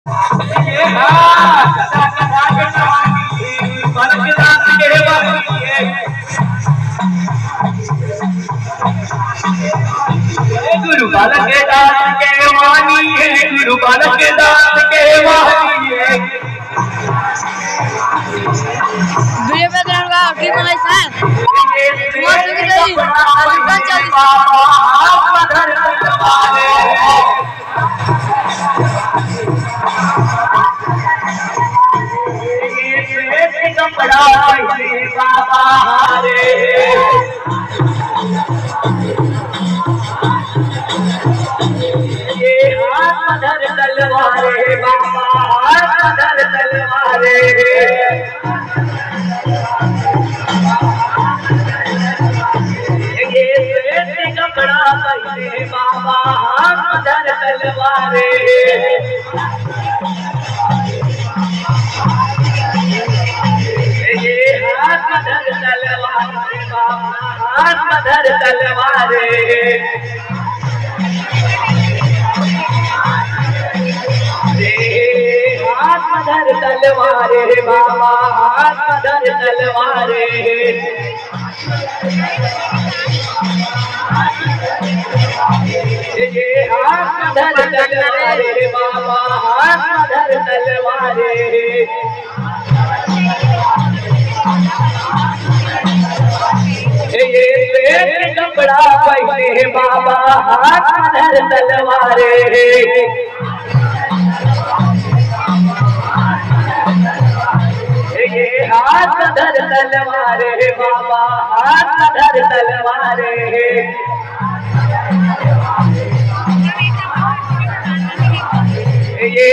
ये कथा कथा के कहानी बन के दास के वाली है गुरु बालक के दास के वाणी है गुरु बालक के दास के वाणी है वीडियो पे ध्यान का ठीक है सर कपड़ा बाबा रे ये हाथ धर तलवारे बाबा हाथ धर तलवारे ये कपड़ा पहने बाबा हाथ धर तलवारे हाथ धर तलवारे बाबा हाथ धर तलवारे हाथ धर तलवारे बाबा हाथ धर तलवारे ये हाथ धर तलवारे बाबा हाथ धर तलवारे ये कपड़ा पहने बाबा हाथ धर तलवारे ये हाथ धर तलवारे बाबा हाथ धर तलवारे ये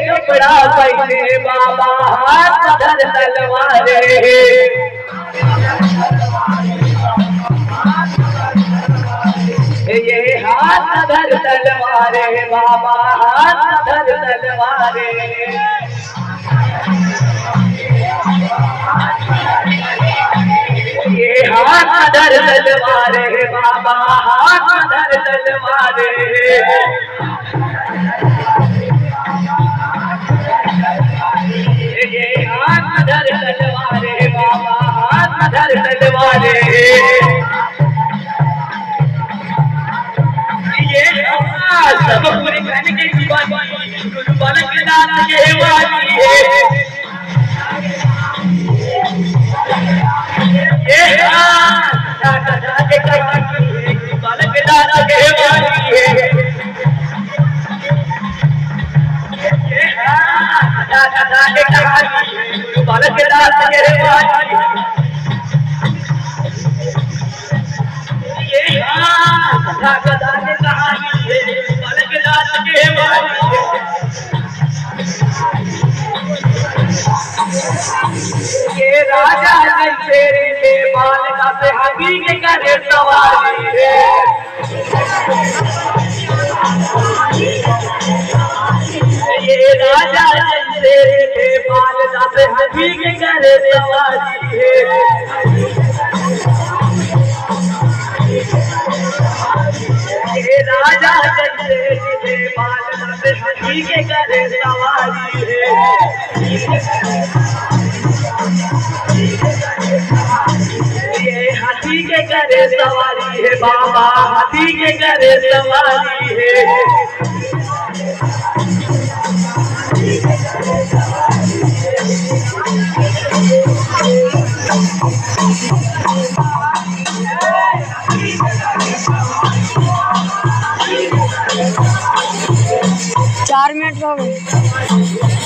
कपड़ा पहने बाबा हाथ धर तलवारे ये हाथ धर तलवारे बाबा हाथ धर तलवारे ये हाथ धर तलवारे बाबा हाथ धर तलवारे ये हाथ धर तलवारे बाबा हाथ धर तलवारे ये सब पूरी कहने की दीवानी गुरु बालक के दास के वाली है ये कथा के कहानी गुरु बालक के दास के वाली है ये कथा के कहानी गुरु बालक के दास के वाली ये कथा कथा के कहानी बालक के दास के वाली ये राजा तेरे बालका पे हाथी के करे सवारी है ये राजा तेरे बालका पे हाथी के करे सवारी है ये राजा तेरे बालका पे हाथी के करे सवारी है ये हाथी के करे सवारी है बाबा हाथी के करे सवारी है 4 मिनट हो गए।